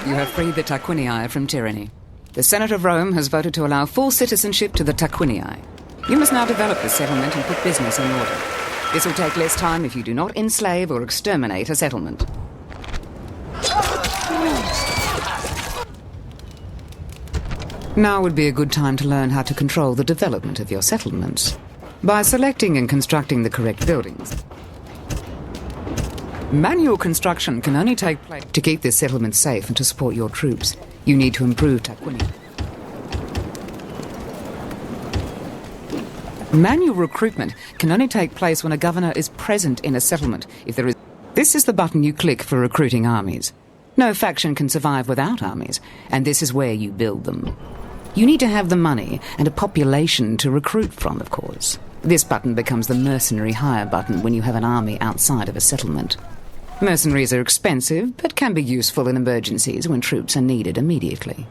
You have freed the Tarquinii from tyranny. The Senate of Rome has voted to allow full citizenship to the Tarquinii. You must now develop the settlement and put business in order. This will take less time if you do not enslave or exterminate a settlement. Now would be a good time to learn how to control the development of your settlements by selecting and constructing the correct buildings. Manual construction can only take place to keep this settlement safe and to support your troops. You need to improve Tarquinii. Manual recruitment can only take place when a governor is present in a settlement. This is the button you click for recruiting armies. No faction can survive without armies, and this is where you build them. You need to have the money and a population to recruit from, of course. This button becomes the mercenary hire button when you have an army outside of a settlement. Mercenaries are expensive, but can be useful in emergencies when troops are needed immediately.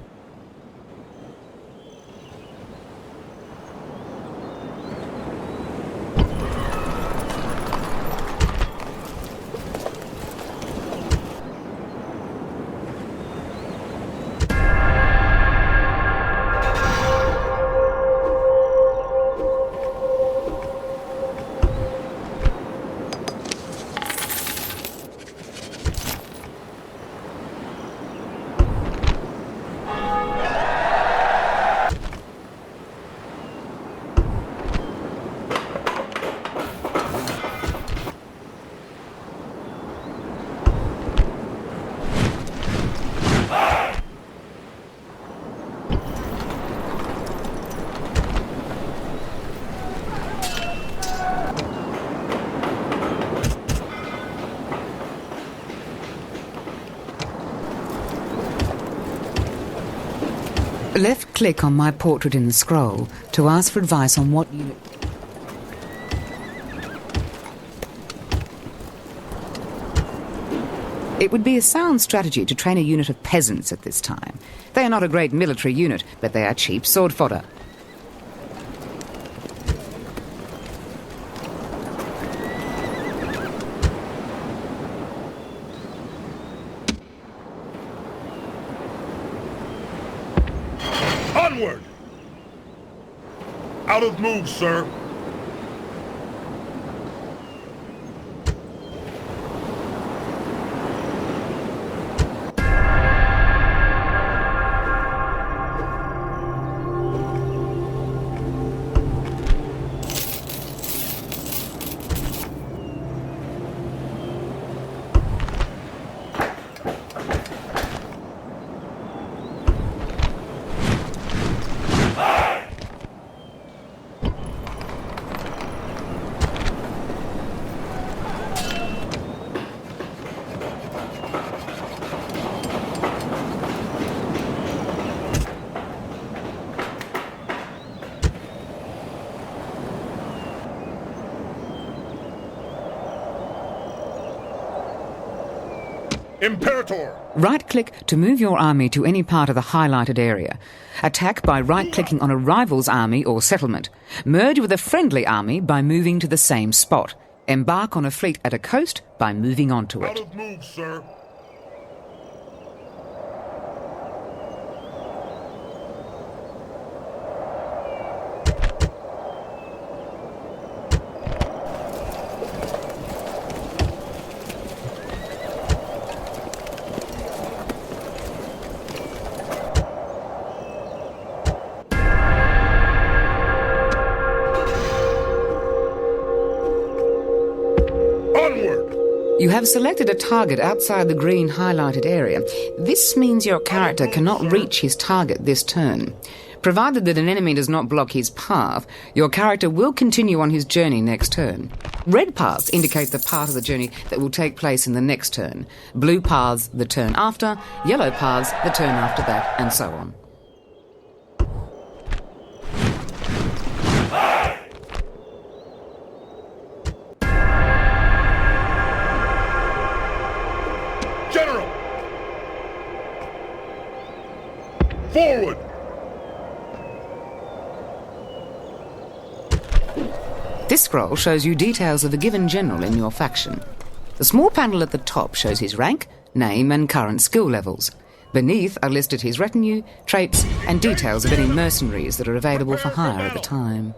Left-click on my portrait in the scroll to ask for advice on what unit... It would be a sound strategy to train a unit of peasants at this time. They are not a great military unit, but they are cheap sword fodder. Onward! Out of move, sir. Imperator! Right-click to move your army to any part of the highlighted area. Attack by right-clicking on a rival's army or settlement. Merge with a friendly army by moving to the same spot. Embark on a fleet at a coast by moving onto it. Out of move, sir. You have selected a target outside the green highlighted area. This means your character cannot reach his target this turn. Provided that an enemy does not block his path, your character will continue on his journey next turn. Red paths indicate the part of the journey that will take place in the next turn. Blue paths the turn after, yellow paths the turn after that, and so on. General! Forward! This scroll shows you details of a given general in your faction. The small panel at the top shows his rank, name and current skill levels. Beneath are listed his retinue, traits, and details of any mercenaries that are available for hire at the time.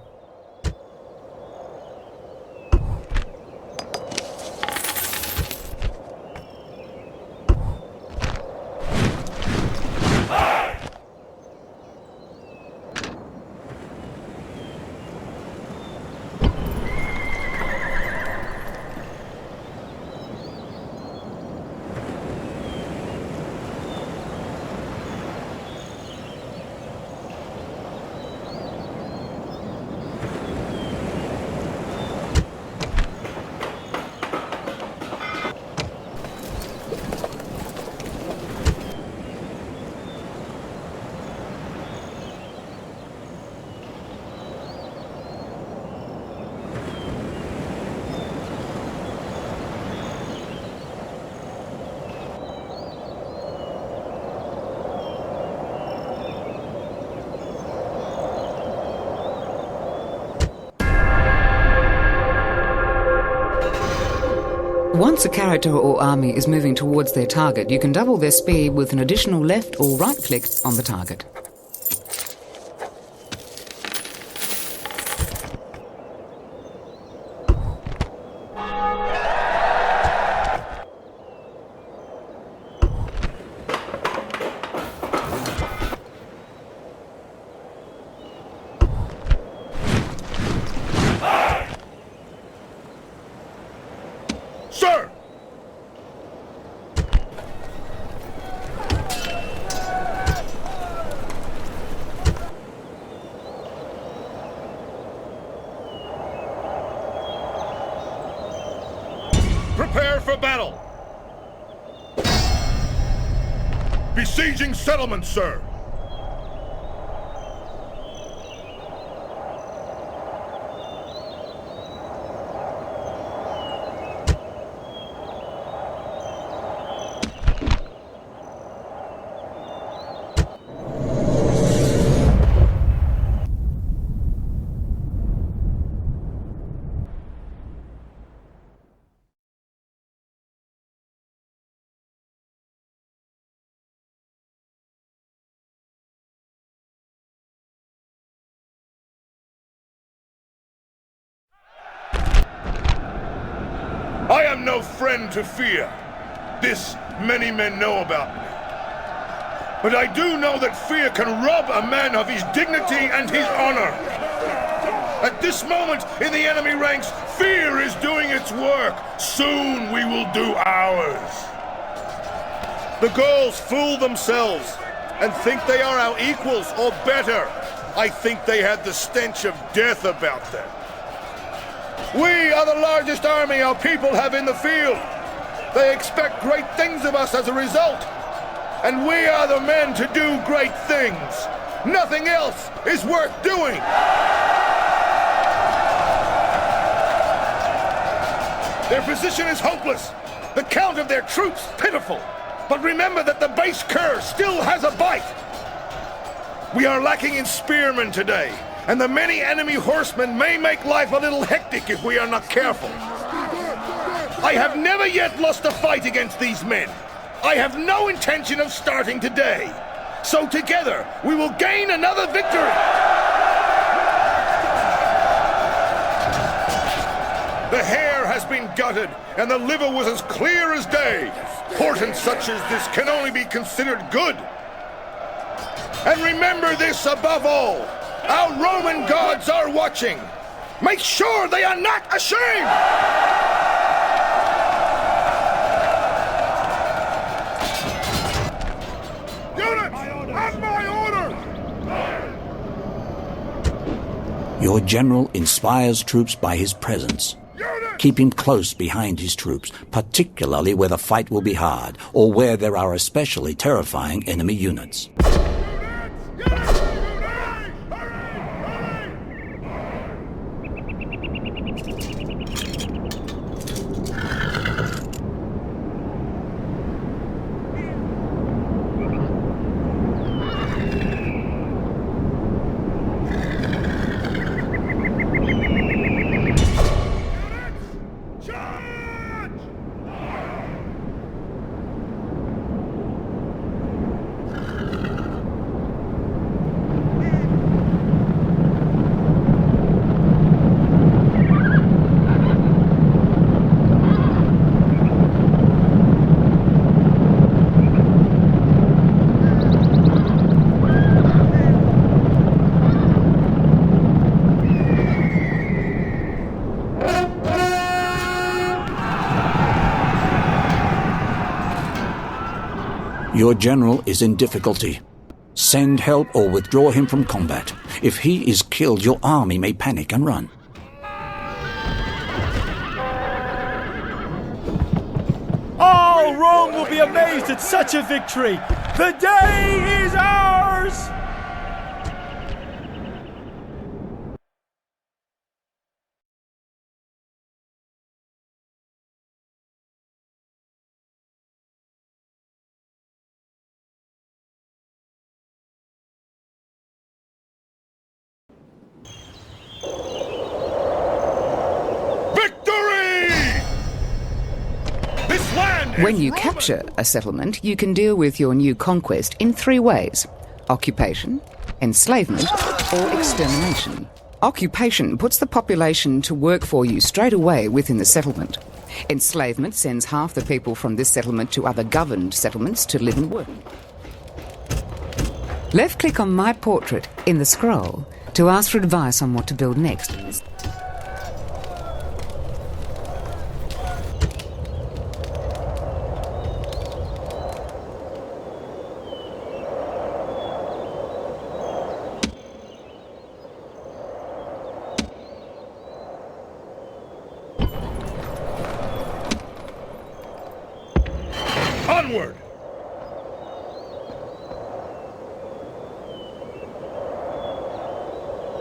Once a character or army is moving towards their target, you can double their speed with an additional left or right click on the target. Sir! Prepare for battle! Besieging settlements, sir! I am no friend to fear. This many men know about me. But I do know that fear can rob a man of his dignity and his honor. At this moment in the enemy ranks, fear is doing its work. Soon we will do ours. The Gauls fool themselves and think they are our equals or better. I think they had the stench of death about them. We are the largest army our people have in the field. They expect great things of us as a result. And we are the men to do great things. Nothing else is worth doing. Their position is hopeless. The count of their troops pitiful. But remember that the base cur still has a bite. We are lacking in spearmen today. And the many enemy horsemen may make life a little hectic if we are not careful. I have never yet lost a fight against these men. I have no intention of starting today. So together, we will gain another victory. The hair has been gutted, and the liver was as clear as day. Portent such as this can only be considered good. And remember this above all. Our Roman gods are watching. Make sure they are not ashamed! Unit, on my order! Your general inspires troops by his presence. Keep him close behind his troops, particularly where the fight will be hard, or where there are especially terrifying enemy units. Your general is in difficulty. Send help or withdraw him from combat. If he is killed, your army may panic and run. All Rome will be amazed at such a victory! The day is ours! When you capture a settlement, you can deal with your new conquest in 3 ways: occupation, enslavement, or extermination. Occupation puts the population to work for you straight away within the settlement. Enslavement sends half the people from this settlement to other governed settlements to live and work. Left-click on my portrait in the scroll to ask for advice on what to build next. Onward!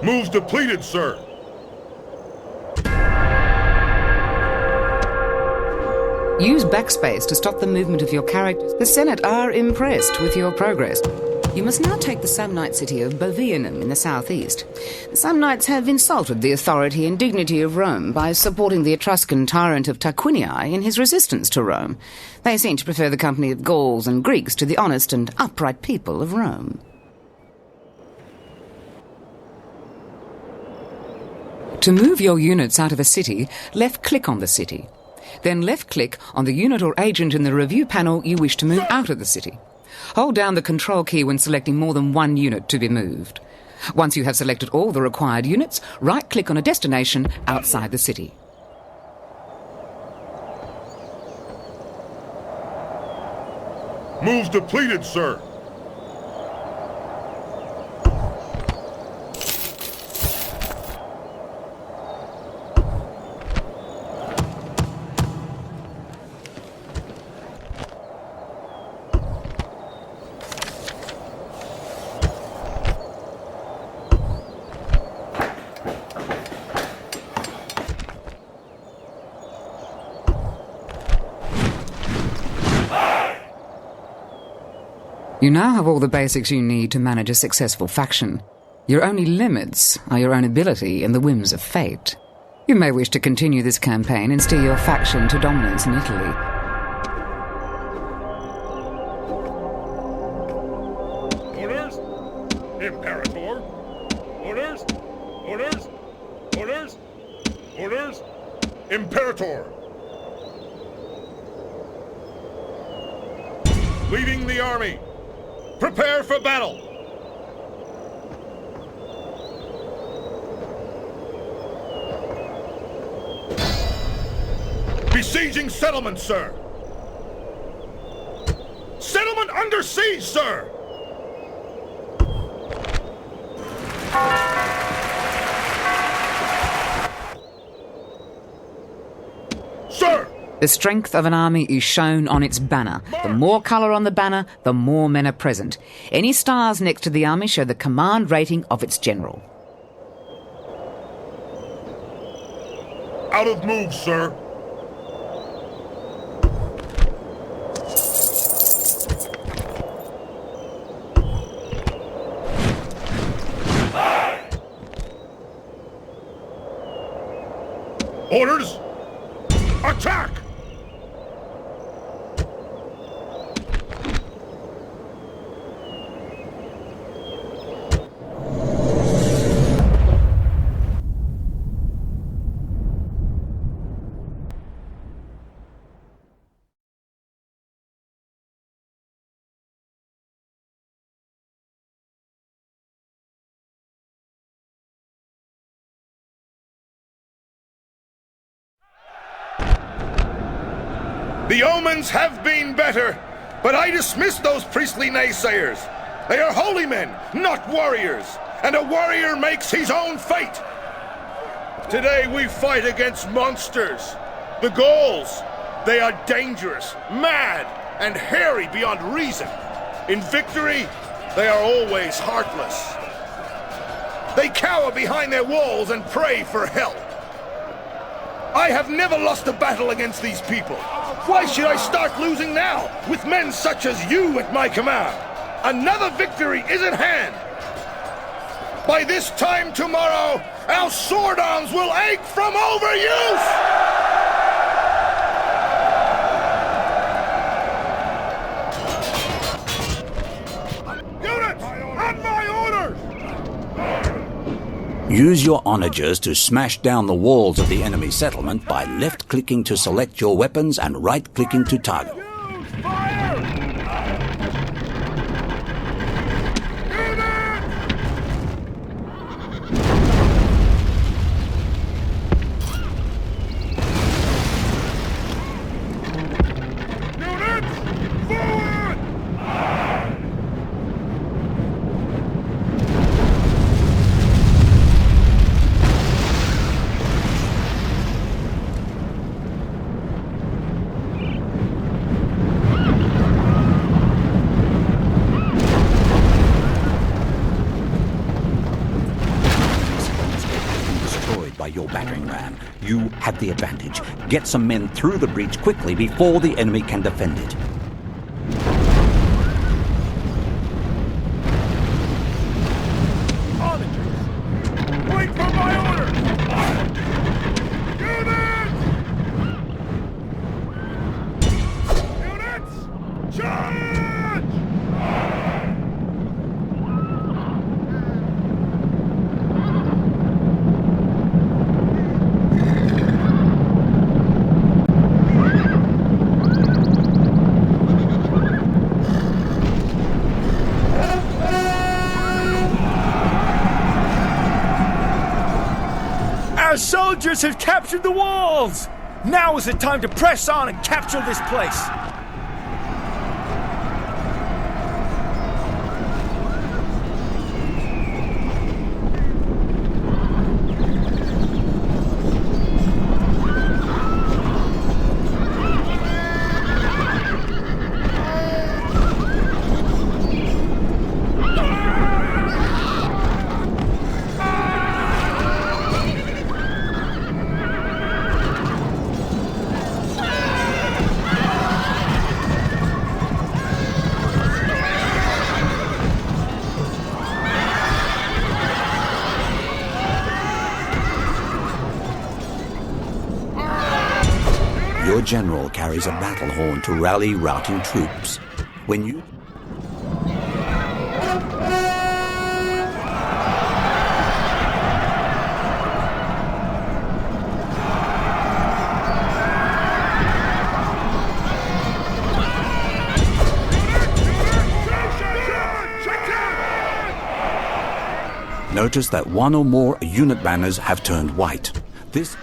Moves depleted, sir. Use backspace to stop the movement of your characters. The Senate are impressed with your progress. You must now take the Samnite city of Bovianum in the southeast. The Samnites have insulted the authority and dignity of Rome by supporting the Etruscan tyrant of Tarquinii in his resistance to Rome. They seem to prefer the company of Gauls and Greeks to the honest and upright people of Rome. To move your units out of a city, left-click on the city. Then left-click on the unit or agent in the review panel you wish to move out of the city. Hold down the Control key when selecting more than one unit to be moved. Once you have selected all the required units, right-click on a destination outside the city. Moves depleted, sir. You now have all the basics you need to manage a successful faction. Your only limits are your own ability and the whims of fate. You may wish to continue this campaign and steer your faction to dominance in Italy. Orders? Imperator? Orders? Orders? Orders? Orders? Imperator! Leading the army! Prepare for battle! Besieging settlement, sir! Settlement under siege, sir! Sir! The strength of an army is shown on its banner. The more colour on the banner, the more men are present. Any stars next to the army show the command rating of its general. Out of move, sir. Orders! Attack! The omens have been better. But I dismiss those priestly naysayers. They are holy men, not warriors, and a warrior makes his own fate. Today we fight against monsters. The Gauls, they are dangerous, mad, and hairy beyond reason. In victory, they are always heartless. They cower behind their walls and pray for help. I have never lost a battle against these people. Why should I start losing now, with men such as you at my command? Another victory is at hand. By this time tomorrow, our sword arms will ache from overuse! Units, on my orders! Use your onagers to smash down the walls of the enemy settlement by left-clicking to select your weapons and right-clicking to target. Your battering ram. You have the advantage. Get some men through the breach quickly before the enemy can defend it. Wait for my order! Units! Charge! Our soldiers have captured the walls! Now is the time to press on and capture this place! Your general carries a battle horn to rally routing troops. When you... Notice that one or more unit banners have turned white. This...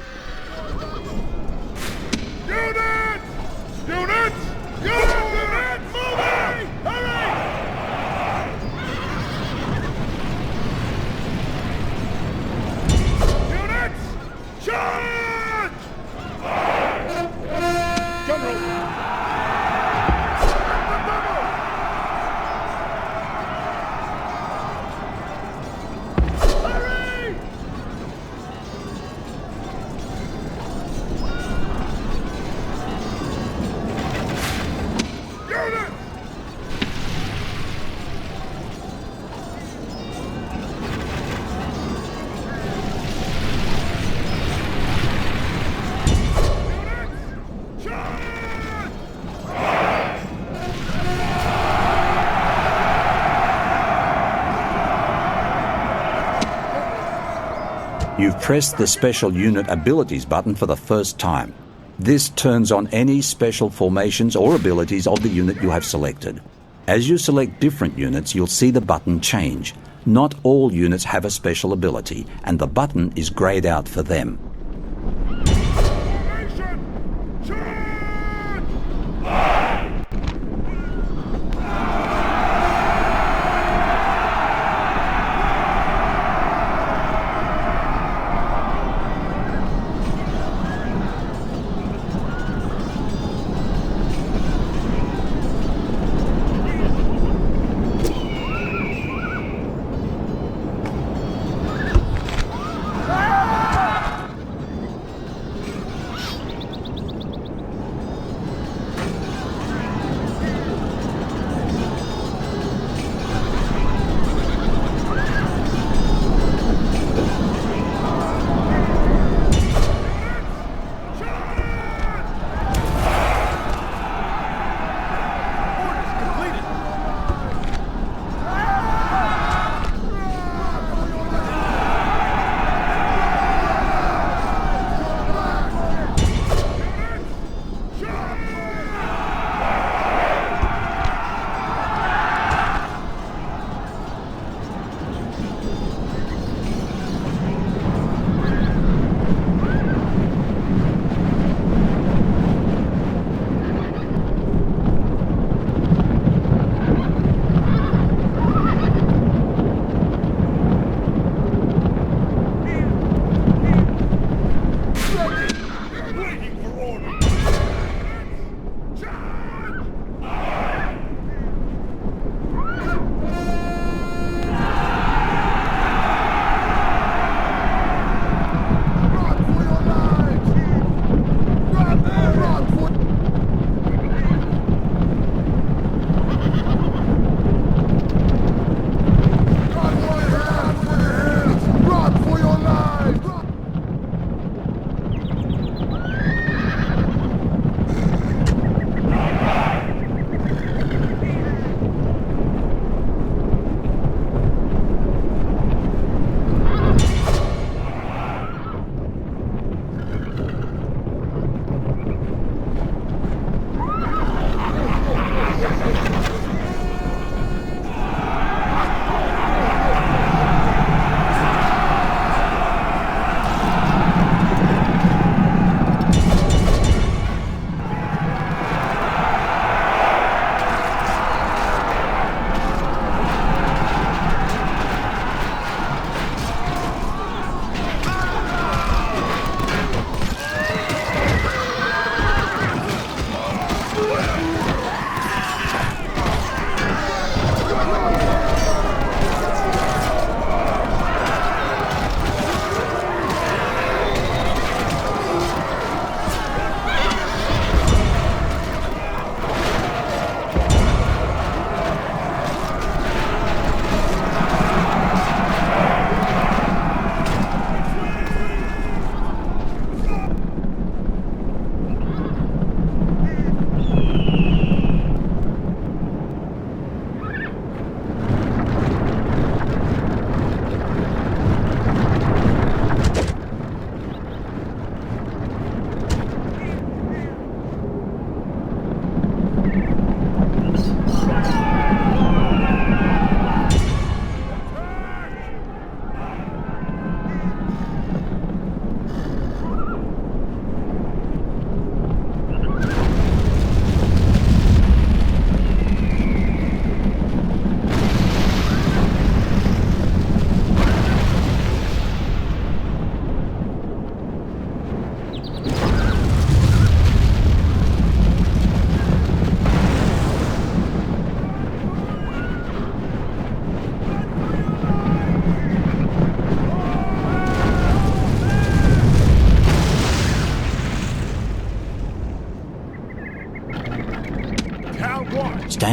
You've pressed the Special Unit Abilities button for the first time. This turns on any special formations or abilities of the unit you have selected. As you select different units, you'll see the button change. Not all units have a special ability, and the button is grayed out for them.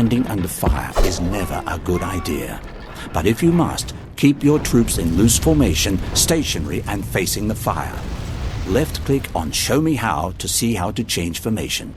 Standing under fire is never a good idea. But if you must, keep your troops in loose formation, stationary and facing the fire. Left-click on Show Me How to see how to change formation.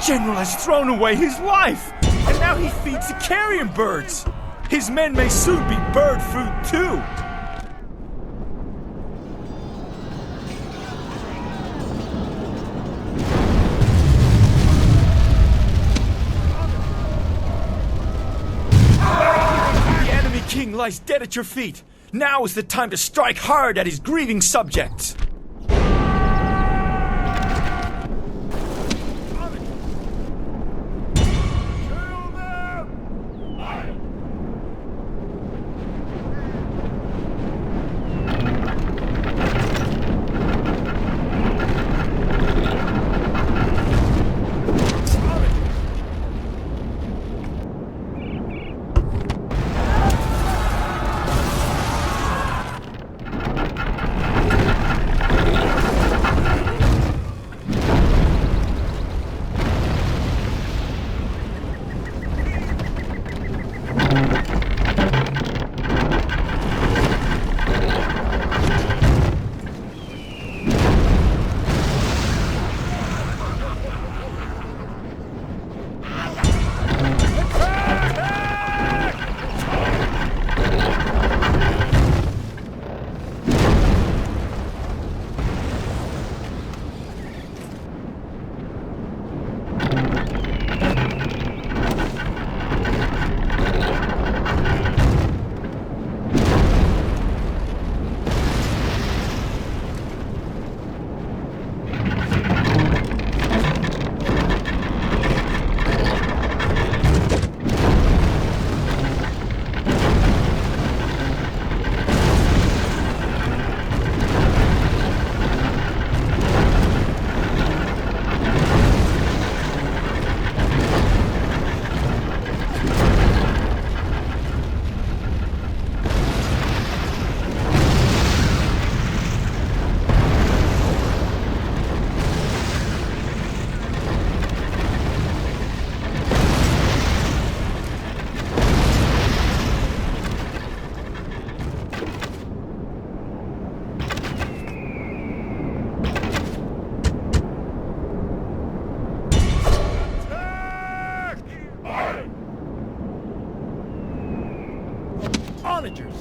General has thrown away his life, and now he feeds the carrion birds. His men may soon be bird food too. The enemy king lies dead at your feet. Now is the time to strike hard at his grieving subjects. Onagers!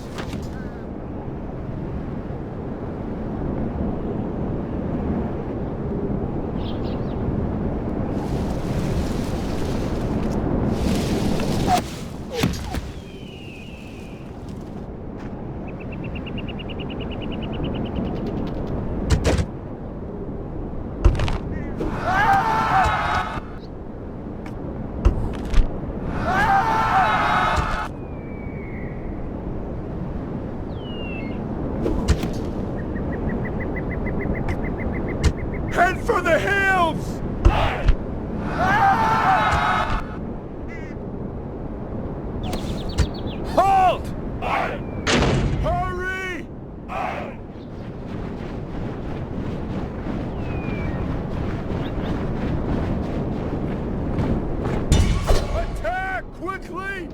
Head for the hills! Halt! Hurry! Attack quickly!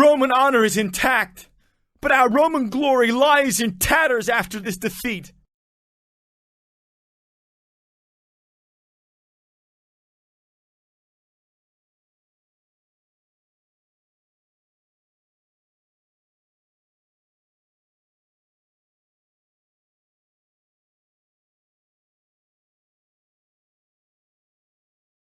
Roman honor is intact, but our Roman glory lies in tatters after this defeat.